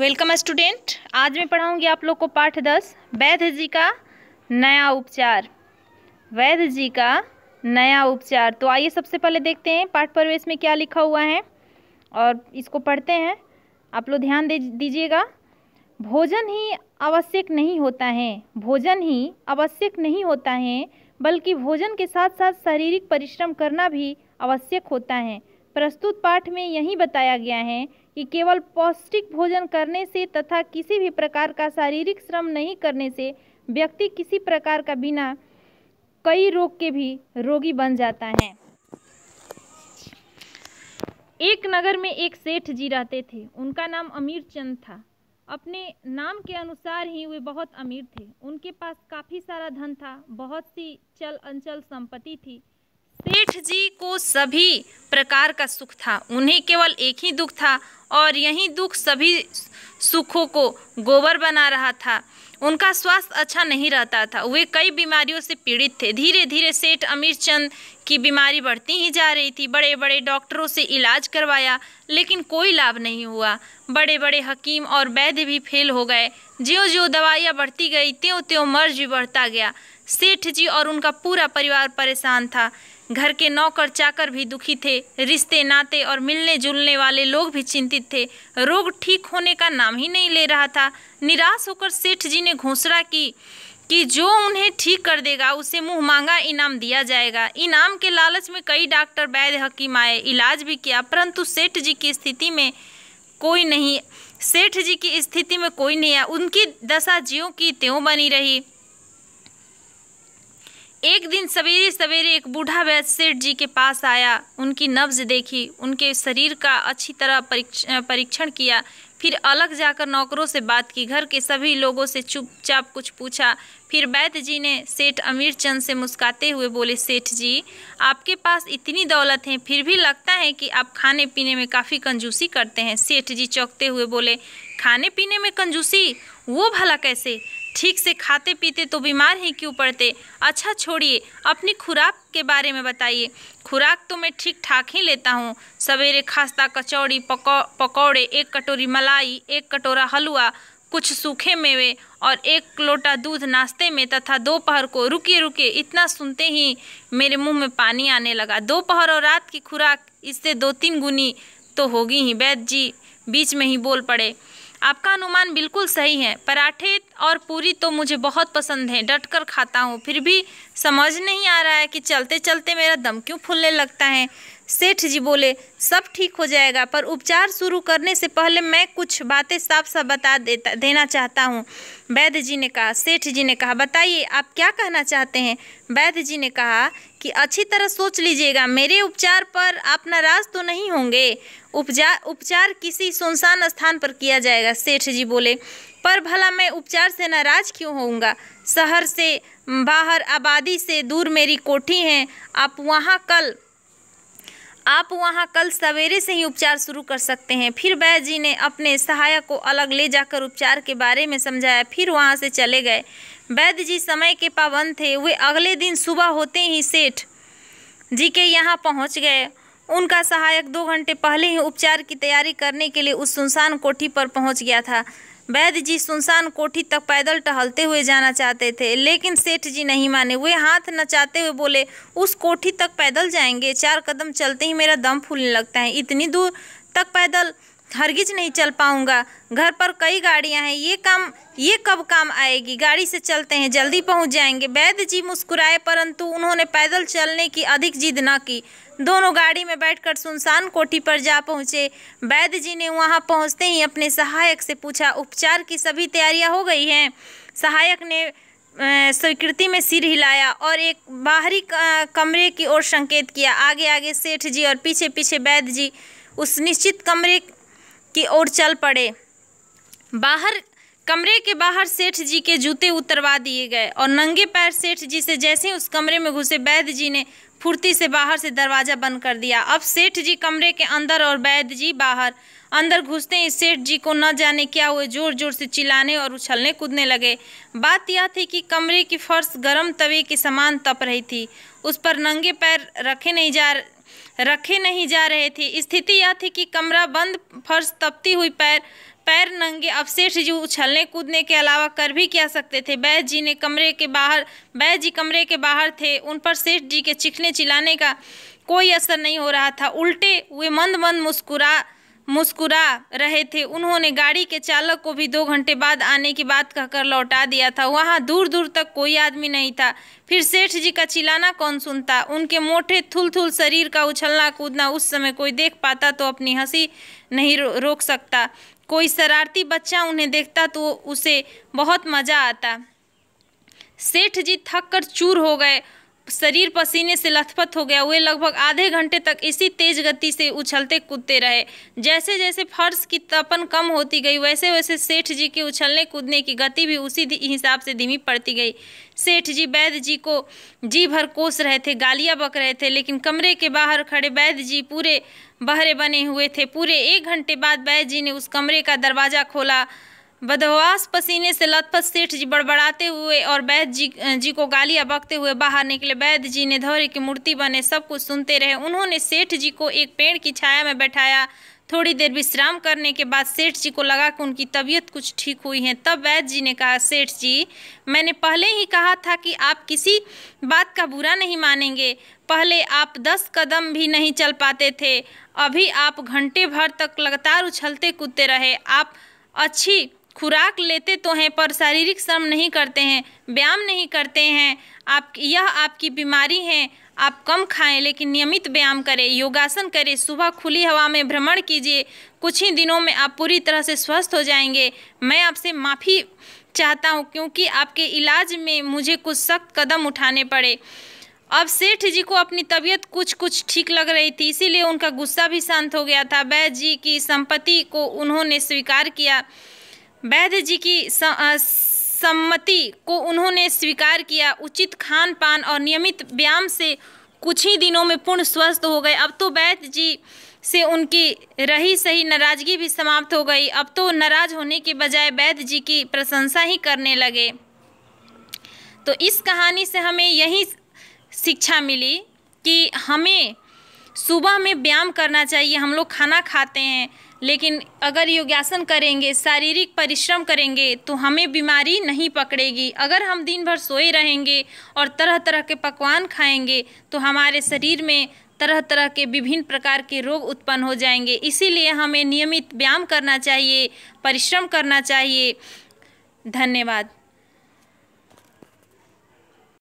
Welcome student. आज मैं पढ़ाऊंगी आप लोग को पाठ 10 वैद्य जी का नया उपचार। वैद्य जी का नया उपचार। तो आइए सबसे पहले देखते हैं पाठ प्रवेश में क्या लिखा हुआ है और इसको पढ़ते हैं। आप लोग ध्यान दीजिएगा। भोजन ही आवश्यक नहीं होता है, भोजन ही आवश्यक नहीं होता है, बल्कि भोजन के साथ साथ शारीरिक परिश्रम करना भी आवश्यक होता है। प्रस्तुत पाठ में यही बताया गया है कि केवल पौष्टिक भोजन करने से तथा किसी भी प्रकार का शारीरिक श्रम नहीं करने से व्यक्ति किसी प्रकार का बिना कई रोग के भी रोगी बन जाता है। एक नगर में एक सेठ जी रहते थे। उनका नाम अमीर चंद था। अपने नाम के अनुसार ही वे बहुत अमीर थे। उनके पास काफ़ी सारा धन था, बहुत सी चल अंचल संपत्ति थी। सेठ जी को सभी प्रकार का सुख था, उन्हें केवल एक ही दुख था और यही दुख सभी सुखों को गोबर बना रहा था। उनका स्वास्थ्य अच्छा नहीं रहता था, वे कई बीमारियों से पीड़ित थे। धीरे धीरे सेठ अमीर चंद की बीमारी बढ़ती ही जा रही थी। बड़े बड़े डॉक्टरों से इलाज करवाया लेकिन कोई लाभ नहीं हुआ। बड़े बड़े हकीम और वैद्य भी फेल हो गए। ज्यों ज्यों दवाइयाँ बढ़ती गई त्यों त्यों मर्ज भी बढ़ता गया। सेठ जी और उनका पूरा परिवार परेशान था। घर के नौकर चाकर भी दुखी थे। रिश्ते नाते और मिलने जुलने वाले लोग भी चिंतित थे। रोग ठीक होने का नाम ही नहीं ले रहा था। निराश होकर सेठ जी ने घोषणा की कि जो उन्हें ठीक कर देगा उसे मुंह मांगा इनाम दिया जाएगा। इनाम के लालच में कई डॉक्टर वैद्य हकीम आए, इलाज भी किया, परंतु सेठ जी की स्थिति में कोई नहीं आया। उनकी दशा ज्यों की त्यों बनी रही। एक दिन सवेरे सवेरे एक बूढ़ा वैद्य सेठ जी के पास आया। उनकी नब्ज देखी, उनके शरीर का अच्छी तरह परीक्षण किया, फिर अलग जाकर नौकरों से बात की, घर के सभी लोगों से चुपचाप कुछ पूछा। फिर वैद्य जी ने सेठ अमीर चंद से मुस्कुराते हुए बोले, सेठ जी, आपके पास इतनी दौलत है, फिर भी लगता है कि आप खाने पीने में काफ़ी कंजूसी करते हैं। सेठ जी चौंकते हुए बोले, खाने पीने में कंजूसी? वो भला कैसे? ठीक से खाते पीते तो बीमार ही क्यों पड़ते? अच्छा छोड़िए, अपनी खुराक के बारे में बताइए। खुराक तो मैं ठीक ठाक ही लेता हूँ। सवेरे खास्ता, कचौड़ी, पकौड़े, 1 कटोरी मलाई, 1 कटोरा हलवा, कुछ सूखे मेवे और 1 लोटा दूध नाश्ते में तथा दोपहर को। रुकिए, इतना सुनते ही मेरे मुंह में पानी आने लगा। दोपहर और रात की खुराक इससे 2-3 गुनी तो होगी ही। वैद्य जी बीच में ही बोल पड़े, आपका अनुमान बिल्कुल सही है। पराठे और पूरी तो मुझे बहुत पसंद है, डटकर खाता हूँ, फिर भी समझ नहीं आ रहा है कि चलते चलते मेरा दम क्यों फूलने लगता है। सेठ जी बोले, सब ठीक हो जाएगा, पर उपचार शुरू करने से पहले मैं कुछ बातें साफ साफ बता देना चाहता हूँ। वैद्य जी ने कहा। सेठ जी ने कहा, बताइए आप क्या कहना चाहते हैं। वैद्य जी ने कहा कि अच्छी तरह सोच लीजिएगा, मेरे उपचार पर आप नाराज तो नहीं होंगे। उपचार किसी सुनसान स्थान पर किया जाएगा। सेठ जी बोले, पर भला मैं उपचार से नाराज क्यों होऊंगा? शहर से बाहर, आबादी से दूर मेरी कोठी है। आप वहाँ कल सवेरे से ही उपचार शुरू कर सकते हैं। फिर वैद्य जी ने अपने सहायक को अलग ले जाकर उपचार के बारे में समझाया, फिर वहाँ से चले गए। वैद्य जी समय के पाबंद थे। वे अगले दिन सुबह होते ही सेठ जी के यहाँ पहुँच गए। उनका सहायक 2 घंटे पहले ही उपचार की तैयारी करने के लिए उस सुनसान कोठी पर पहुँच गया था। वैद्य जी सुनसान कोठी तक पैदल टहलते हुए जाना चाहते थे, लेकिन सेठ जी नहीं माने। वे हाथ नचाते हुए बोले, उस कोठी तक पैदल जाएंगे? 4 कदम चलते ही मेरा दम फूलने लगता है। इतनी दूर तक पैदल हरगिज नहीं चल पाऊंगा। घर पर कई गाड़ियां हैं, ये कब काम आएगी? गाड़ी से चलते हैं, जल्दी पहुंच जाएंगे। वैद्य जी मुस्कुराए, परंतु उन्होंने पैदल चलने की अधिक जिद न की। दोनों गाड़ी में बैठकर सुनसान कोठी पर जा पहुंचे। वैद्य जी ने वहां पहुंचते ही अपने सहायक से पूछा, उपचार की सभी तैयारियां हो गई हैं? सहायक ने स्वीकृति में सिर हिलाया और एक बाहरी कमरे की ओर संकेत किया। आगे आगे सेठ जी और पीछे पीछे वैद्य जी उस निश्चित कमरे की ओर चल पड़े। कमरे के बाहर सेठ जी के जूते उतरवा दिए गए और नंगे पैर सेठ जी से जैसे ही उस कमरे में घुसे, वैद्य जी ने फुर्ती से बाहर से दरवाज़ा बंद कर दिया। अब सेठ जी कमरे के अंदर और वैद्य जी बाहर। अंदर घुसते ही सेठ जी को न जाने क्या हुए, जोर जोर से चिल्लाने और उछलने कूदने लगे। बात यह थी कि कमरे की फर्श गर्म तवे के समान तप रही थी। उस पर नंगे पैर रखे नहीं जा रहे थे। स्थिति यह थी कि कमरा बंद, फर्श तपती हुई पैर नंगे। अब सेठ जी उछलने कूदने के अलावा कर भी क्या सकते थे। वैद्य जी कमरे के बाहर थे। उन पर सेठ जी के चीखने चिल्लाने का कोई असर नहीं हो रहा था। उल्टे वे मंद मंद मुस्कुरा रहे थे। उन्होंने गाड़ी के चालक को भी 2 घंटे बाद आने की बात कहकर लौटा दिया था। वहाँ दूर दूर तक कोई आदमी नहीं था। फिर सेठ जी का चिल्लाना कौन सुनता। उनके मोटे थुल शरीर का उछलना कूदना उस समय कोई देख पाता तो अपनी हंसी नहीं रोक सकता। कोई शरारती बच्चा उन्हें देखता तो उसे बहुत मज़ा आता। सेठ जी थक कर चूर हो गए, शरीर पसीने से लथपथ हो गया। वे लगभग आधे घंटे तक इसी तेज गति से उछलते कूदते रहे। जैसे जैसे फर्श की तपन कम होती गई वैसे वैसे सेठ जी के उछलने कूदने की गति भी उसी हिसाब से धीमी पड़ती गई। सेठ जी वैद्य जी को जी भर कोस रहे थे, गालियां बक रहे थे, लेकिन कमरे के बाहर खड़े वैद्य जी पूरे बहरे बने हुए थे। पूरे 1 घंटे बाद वैद्य जी ने उस कमरे का दरवाज़ा खोला। बदहवास पसीने से लथपथ सेठ जी बड़बड़ाते हुए और वैद्य जी को गालियां बकते हुए बाहर निकले। वैद्य जी ने धैर्य की मूर्ति बने सब कुछ सुनते रहे। उन्होंने सेठ जी को एक पेड़ की छाया में बैठाया। थोड़ी देर विश्राम करने के बाद सेठ जी को लगा कि उनकी तबीयत कुछ ठीक हुई है। तब वैद्य जी ने कहा, सेठ जी, मैंने पहले ही कहा था कि आप किसी बात का बुरा नहीं मानेंगे। पहले आप 10 कदम भी नहीं चल पाते थे, अभी आप घंटे भर तक लगातार उछलते कूदते रहे। आप अच्छी खुराक लेते तो हैं पर शारीरिक श्रम नहीं करते हैं, व्यायाम नहीं करते हैं। यह आपकी बीमारी है। आप कम खाएं लेकिन नियमित व्यायाम करें, योगासन करें, सुबह खुली हवा में भ्रमण कीजिए। कुछ ही दिनों में आप पूरी तरह से स्वस्थ हो जाएंगे। मैं आपसे माफ़ी चाहता हूँ क्योंकि आपके इलाज में मुझे कुछ सख्त कदम उठाने पड़े। अब सेठ जी को अपनी तबीयत कुछ ठीक लग रही थी, इसीलिए उनका गुस्सा भी शांत हो गया था। वैद्य जी की संपत्ति को उन्होंने स्वीकार किया। वैद्य जी की सम्मति को उन्होंने स्वीकार किया। उचित खान पान और नियमित व्यायाम से कुछ ही दिनों में पूर्ण स्वस्थ हो गए। अब तो वैद्य जी से उनकी रही सही नाराजगी भी समाप्त हो गई। अब तो नाराज होने के बजाय वैद्य जी की प्रशंसा ही करने लगे। तो इस कहानी से हमें यही शिक्षा मिली कि हमें सुबह में व्यायाम करना चाहिए। हम लोग खाना खाते हैं लेकिन अगर योगासन करेंगे, शारीरिक परिश्रम करेंगे तो हमें बीमारी नहीं पकड़ेगी। अगर हम दिन भर सोए रहेंगे और तरह तरह के पकवान खाएंगे तो हमारे शरीर में तरह तरह के विभिन्न प्रकार के रोग उत्पन्न हो जाएंगे। इसीलिए हमें नियमित व्यायाम करना चाहिए, परिश्रम करना चाहिए। धन्यवाद।